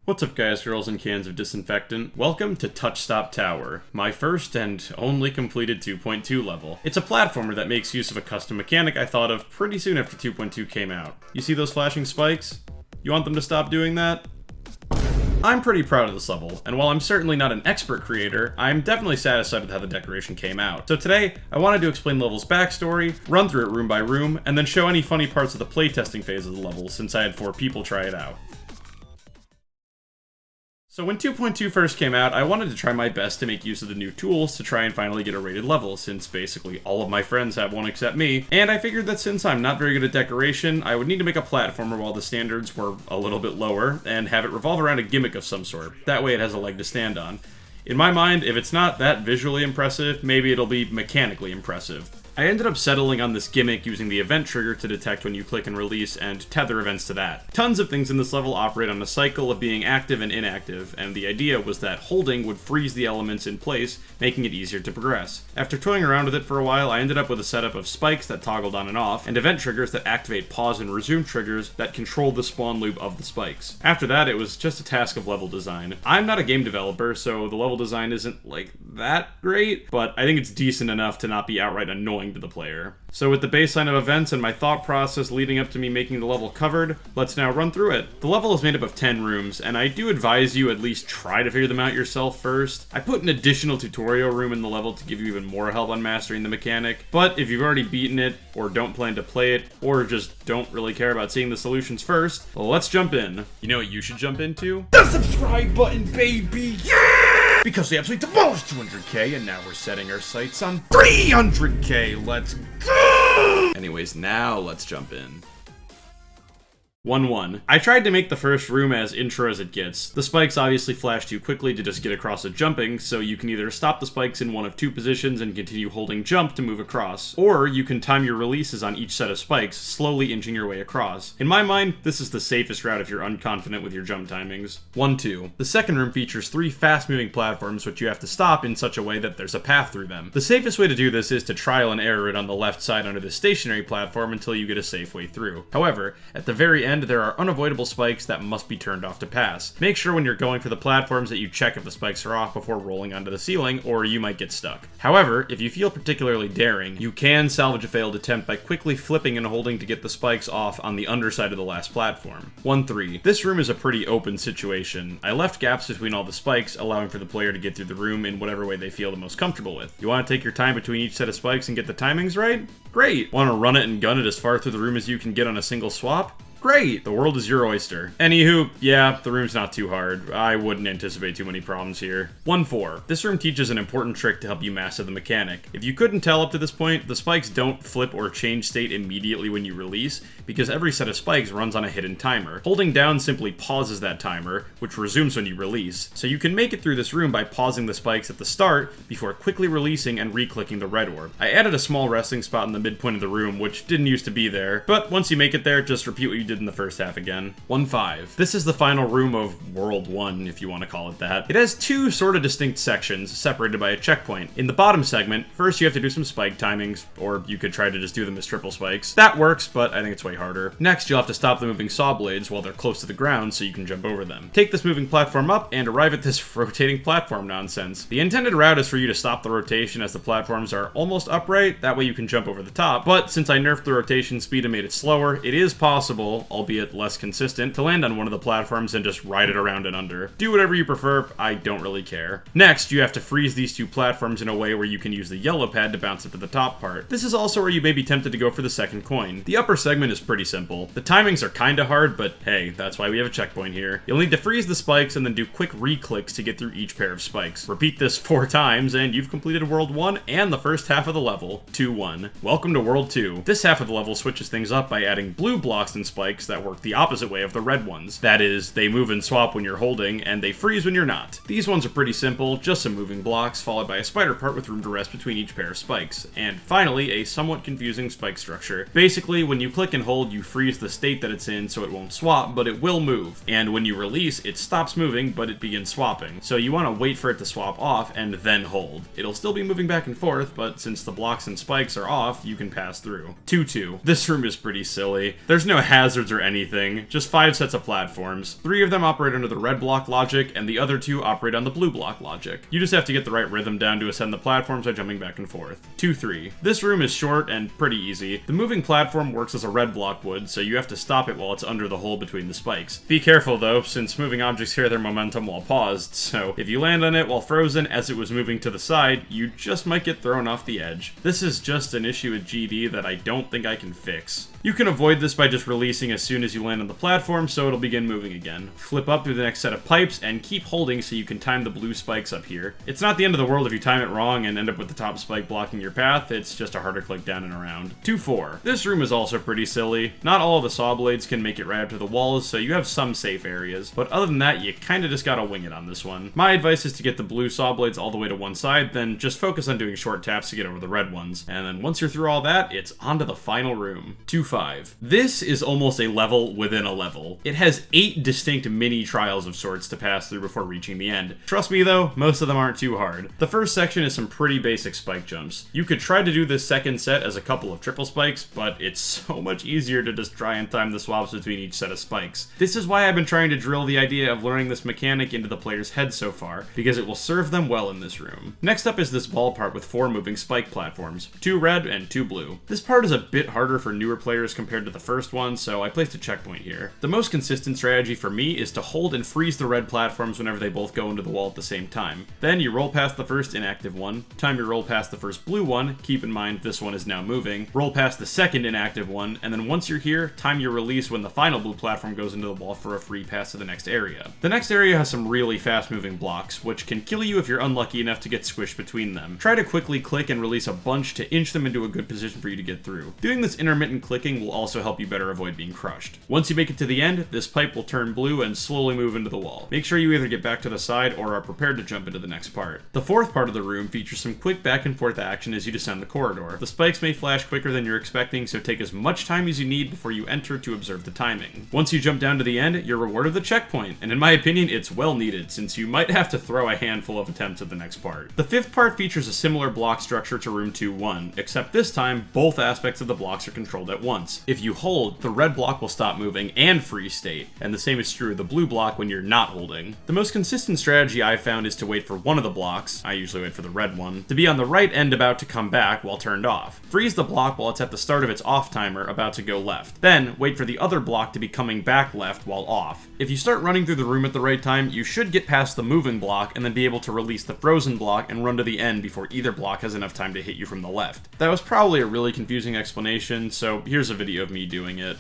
What's up guys, girls, and cans of disinfectant? Welcome to Touchstop Tower, my first and only completed 2.2 level. It's a platformer that makes use of a custom mechanic I thought of pretty soon after 2.2 came out. You see those flashing spikes? You want them to stop doing that? I'm pretty proud of this level, and while I'm certainly not an expert creator, I'm definitely satisfied with how the decoration came out. So today, I wanted to explain the level's backstory, run through it room by room, and then show any funny parts of the playtesting phase of the level since I had 4 people try it out. So when 2.2 first came out, I wanted to try my best to make use of the new tools to try and finally get a rated level, since basically all of my friends have one except me, and I figured that since I'm not very good at decoration, I would need to make a platformer while the standards were a little bit lower, and have it revolve around a gimmick of some sort. That way it has a leg to stand on. In my mind, if it's not that visually impressive, maybe it'll be mechanically impressive. I ended up settling on this gimmick using the event trigger to detect when you click and release and tether events to that. Tons of things in this level operate on a cycle of being active and inactive, and the idea was that holding would freeze the elements in place, making it easier to progress. After toying around with it for a while, I ended up with a setup of spikes that toggled on and off, and event triggers that activate pause and resume triggers that control the spawn loop of the spikes. After that, it was just a task of level design. I'm not a game developer, so the level design isn't like that great, but I think it's decent enough to not be outright annoying to the player. So with the baseline of events and my thought process leading up to me making the level covered, let's now run through it. The level is made up of 10 rooms, and I do advise you at least try to figure them out yourself first. I put an additional tutorial room in the level to give you even more help on mastering the mechanic, but if you've already beaten it, or don't plan to play it, or just don't really care about seeing the solutions first, well, let's jump in. You know what you should jump into? The subscribe button, baby! Yeah! Because we absolutely demolished 200k, and now we're setting our sights on 300k. Let's go! Anyways, now let's jump in. 1-1. I tried to make the first room as intro as it gets. The spikes obviously flash too quickly to just get across with jumping, so you can either stop the spikes in one of 2 positions and continue holding jump to move across, or you can time your releases on each set of spikes, slowly inching your way across. In my mind, this is the safest route if you're unconfident with your jump timings. 1-2. The second room features 3 fast-moving platforms which you have to stop in such a way that there's a path through them. The safest way to do this is to trial and error it on the left side under the stationary platform until you get a safe way through. However, at the very end, there are unavoidable spikes that must be turned off to pass. Make sure when you're going for the platforms that you check if the spikes are off before rolling onto the ceiling, or you might get stuck. However, if you feel particularly daring, you can salvage a failed attempt by quickly flipping and holding to get the spikes off on the underside of the last platform. 1-3. This room is a pretty open situation. I left gaps between all the spikes, allowing for the player to get through the room in whatever way they feel the most comfortable with. You want to take your time between each set of spikes and get the timings right? Great! Want to run it and gun it as far through the room as you can get on a single swap? Great! The world is your oyster. Anywho, yeah, the room's not too hard. I wouldn't anticipate too many problems here. 1-4. This room teaches an important trick to help you master the mechanic. If you couldn't tell up to this point, the spikes don't flip or change state immediately when you release, because every set of spikes runs on a hidden timer. Holding down simply pauses that timer, which resumes when you release. So you can make it through this room by pausing the spikes at the start, before quickly releasing and re-clicking the red orb. I added a small resting spot in the midpoint of the room, which didn't used to be there, but once you make it there, just repeat what you did in the first half again. 1-5. This is the final room of World 1, if you want to call it that. It has 2 sort of distinct sections, separated by a checkpoint. In the bottom segment, first you have to do some spike timings, or you could try to just do them as triple spikes. That works, but I think it's way harder. Next, you'll have to stop the moving saw blades while they're close to the ground so you can jump over them. Take this moving platform up and arrive at this rotating platform nonsense. The intended route is for you to stop the rotation as the platforms are almost upright, that way you can jump over the top, but since I nerfed the rotation speed and made it slower, it is possible, albeit less consistent, to land on one of the platforms and just ride it around and under. Do whatever you prefer, I don't really care. Next, you have to freeze these 2 platforms in a way where you can use the yellow pad to bounce up to the top part. This is also where you may be tempted to go for the second coin. The upper segment is pretty simple. The timings are kinda hard, but hey, that's why we have a checkpoint here. You'll need to freeze the spikes and then do quick re-clicks to get through each pair of spikes. Repeat this 4 times, and you've completed World 1 and the first half of the level. 2-1. Welcome to World 2. This half of the level switches things up by adding blue blocks and spikes that work the opposite way of the red ones. That is, they move and swap when you're holding, and they freeze when you're not. These ones are pretty simple, just some moving blocks, followed by a spider part with room to rest between each pair of spikes. And finally, a somewhat confusing spike structure. Basically, when you click and hold, you freeze the state that it's in so it won't swap, but it will move. And when you release, it stops moving, but it begins swapping. So you want to wait for it to swap off, and then hold. It'll still be moving back and forth, but since the blocks and spikes are off, you can pass through. 2-2. This room is pretty silly. There's no hazard wizards or anything, just 5 sets of platforms. 3 of them operate under the red block logic, and the other 2 operate on the blue block logic. You just have to get the right rhythm down to ascend the platforms by jumping back and forth. 2-3. This room is short and pretty easy. The moving platform works as a red block would, so you have to stop it while it's under the hole between the spikes. Be careful though, since moving objects carry their momentum while paused, so if you land on it while frozen as it was moving to the side, you just might get thrown off the edge. This is just an issue with GD that I don't think I can fix. You can avoid this by just releasing as soon as you land on the platform, so it'll begin moving again. Flip up through the next set of pipes, and keep holding so you can time the blue spikes up here. It's not the end of the world if you time it wrong and end up with the top spike blocking your path, it's just a harder click down and around. 2-4. This room is also pretty silly. Not all of the saw blades can make it right up to the walls, so you have some safe areas, but other than that, you kinda just gotta wing it on this one. My advice is to get the blue saw blades all the way to one side, then just focus on doing short taps to get over the red ones. And then once you're through all that, it's on to the final room. 2-5. This is almost a level within a level. It has 8 distinct mini trials of sorts to pass through before reaching the end. Trust me though, most of them aren't too hard. The first section is some pretty basic spike jumps. You could try to do this second set as a couple of triple spikes, but it's so much easier to just try and time the swaps between each set of spikes. This is why I've been trying to drill the idea of learning this mechanic into the player's head so far, because it will serve them well in this room. Next up is this ball part with 4 moving spike platforms, 2 red and 2 blue. This part is a bit harder for newer players compared to the first one, so I placed a checkpoint here. The most consistent strategy for me is to hold and freeze the red platforms whenever they both go into the wall at the same time. Then you roll past the first inactive one, time your roll past the first blue one, keep in mind this one is now moving, roll past the second inactive one, and then once you're here, time your release when the final blue platform goes into the wall for a free pass to the next area. The next area has some really fast moving blocks, which can kill you if you're unlucky enough to get squished between them. Try to quickly click and release a bunch to inch them into a good position for you to get through. Doing this intermittent clicking will also help you better avoid being crushed. Once you make it to the end, this pipe will turn blue and slowly move into the wall. Make sure you either get back to the side or are prepared to jump into the next part. The fourth part of the room features some quick back and forth action as you descend the corridor. The spikes may flash quicker than you're expecting, so take as much time as you need before you enter to observe the timing. Once you jump down to the end, you're rewarded with a checkpoint, and in my opinion, it's well needed, since you might have to throw a handful of attempts at the next part. The fifth part features a similar block structure to room 2-1, except this time, both aspects of the blocks are controlled at once. If you hold, the red block will stop moving and freeze state, and the same is true of the blue block when you're not holding. The most consistent strategy I've found is to wait for one of the blocks, I usually wait for the red one, to be on the right end about to come back while turned off. Freeze the block while it's at the start of its off timer about to go left. Then, wait for the other block to be coming back left while off. If you start running through the room at the right time, you should get past the moving block and then be able to release the frozen block and run to the end before either block has enough time to hit you from the left. That was probably a really confusing explanation, so here's a video of me doing it.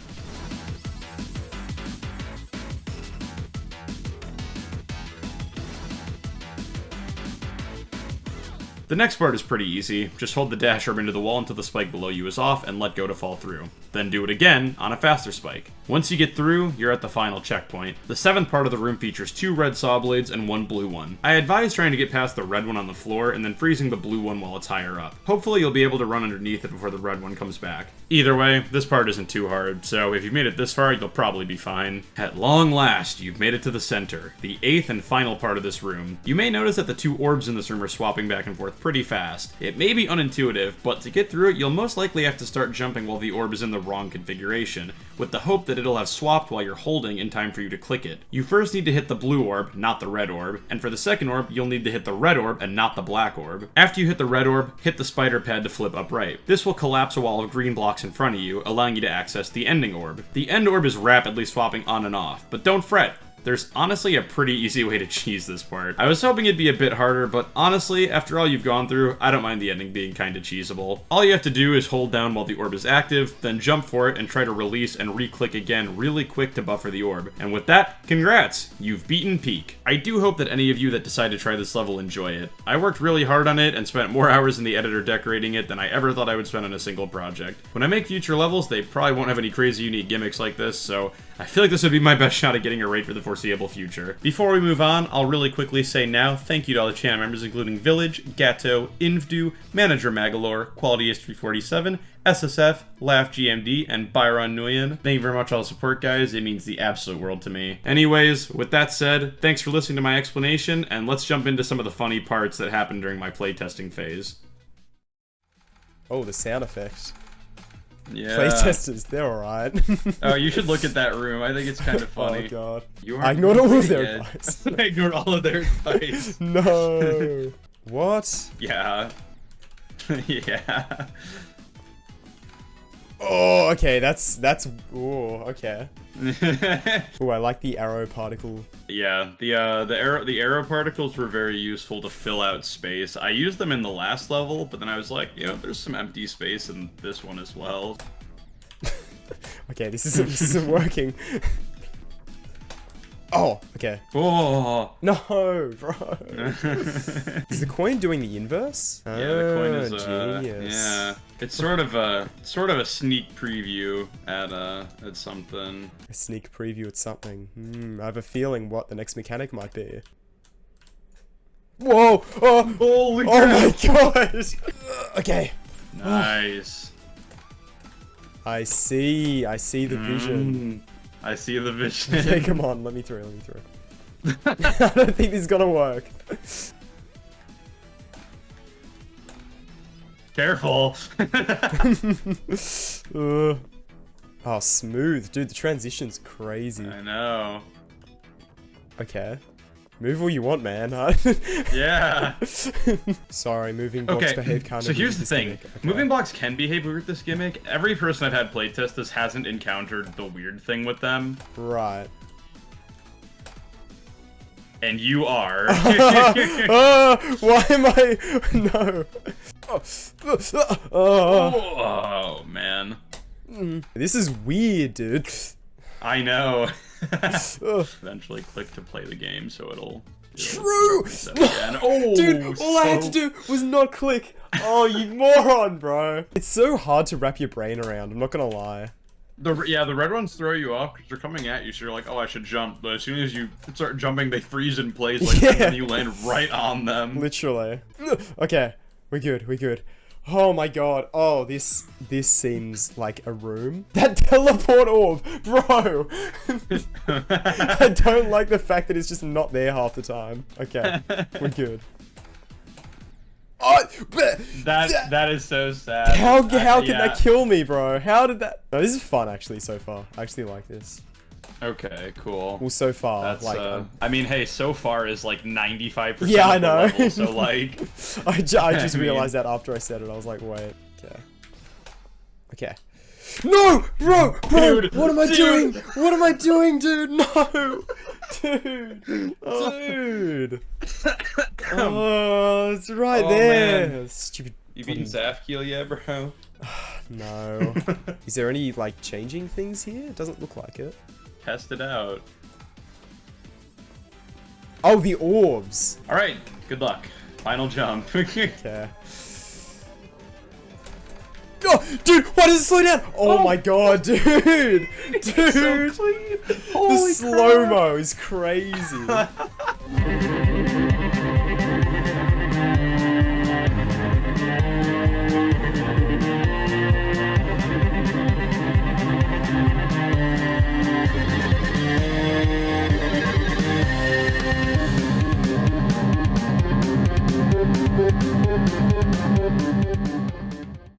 The next part is pretty easy. Just hold the dash orb into the wall until the spike below you is off and let go to fall through. Then do it again on a faster spike. Once you get through, you're at the final checkpoint. The seventh part of the room features 2 red saw blades and 1 blue one. I advise trying to get past the red one on the floor and then freezing the blue one while it's higher up. Hopefully you'll be able to run underneath it before the red one comes back. Either way, this part isn't too hard, so if you've made it this far, you'll probably be fine. At long last, you've made it to the center, the 8th and final part of this room. You may notice that the 2 orbs in this room are swapping back and forth pretty fast. It may be unintuitive, but to get through it, you'll most likely have to start jumping while the orb is in the wrong configuration, with the hope that it'll have swapped while you're holding in time for you to click it. You first need to hit the blue orb, not the red orb, and for the second orb, you'll need to hit the red orb and not the black orb. After you hit the red orb, hit the spider pad to flip upright. This will collapse a wall of green blocks in front of you, allowing you to access the ending orb. The end orb is rapidly swapping on and off, but don't fret. There's honestly a pretty easy way to cheese this part. I was hoping it'd be a bit harder, but honestly, after all you've gone through, I don't mind the ending being kinda cheesable. All you have to do is hold down while the orb is active, then jump for it and try to release and re-click again really quick to buffer the orb. And with that, congrats! You've beaten Peak. I do hope that any of you that decide to try this level enjoy it. I worked really hard on it and spent more hours in the editor decorating it than I ever thought I would spend on a single project. When I make future levels, they probably won't have any crazy unique gimmicks like this, so I feel like this would be my best shot at getting a rate for the foreseeable future. Before we move on, I'll really quickly say now thank you to all the channel members including Village, Gatto, Invdu, Manager Magalore, Quality History 47, SSF, Laugh GMD, and Byron Nguyen. Thank you very much for all the support, guys. It means the absolute world to me. Anyways, with that said, thanks for listening to my explanation, and let's jump into some of the funny parts that happened during my playtesting phase. Oh, the sound effects. Yeah. Playtesters, they're alright. Oh, you should look at that room. I think it's kind of funny. Oh god. I ignored all of their advice. I ignored all of their advice. No. What? Yeah. Yeah. Oh, okay, that's, ooh, okay. Ooh, I like the arrow particle. Yeah, the arrow particles were very useful to fill out space. I used them in the last level, but then I was like, you know, there's some empty space in this one as well. Okay, this isn't working. Oh, okay. Oh No, bro. Is the coin doing the inverse? Yeah, the coin is genius. yeah. It's sort of a sneak preview at something. A sneak preview at something. I have a feeling what the next mechanic might be. Whoa! Oh, Holy oh my crap. god! Okay. Nice. I see the vision. I see the vision. Okay, come on, let me through. I don't think this is gonna work. Careful. Oh, smooth. Dude, the transition's crazy. I know. Okay. Move all you want, man. Yeah. Sorry, moving blocks behave kind of. So here's the this thing. gimmick. Okay. Moving blocks can behave weird with this gimmick. Every person I've had playtest this hasn't encountered the weird thing with them. Right. And you are. Why am I? No. Oh, man. This is weird, dude. I know. Eventually click to play the game so it'll True! again. Oh, dude, all I had to do was not click. Oh, you moron, bro. It's so hard to wrap your brain around, I'm not gonna lie. the red ones throw you off because they're coming at you, so you're like, oh, I should jump. But as soon as you start jumping, they freeze in place, like, and then you land right on them. Literally. Okay, we're good. Oh my god. Oh, this seems like a room. That teleport orb, bro. I don't like the fact that it's just not there half the time. Okay, we're good. Oh, that is so sad. How can that kill me, bro? How did that? No, this is fun actually so far. I actually like this. Okay, cool. Well, so far, That's like, I mean, hey, so far is like 95%. Yeah, I of the know. level, so like, I just mean- realized that after I said it. I was like, wait, okay. No, bro, Dude, what am I dude. doing? What am I doing, dude? No, dude. Oh, it's right Oh, there. man. Stupid. you beaten Zafkiel yet, bro? No. Is there any like changing things here? It doesn't look like it. Test it out. Oh, the orbs. All right, good luck. Final jump. Okay. Oh, dude, why does it slow down? Oh, my god, dude! Dude! So clean. The Holy slow-mo is crazy.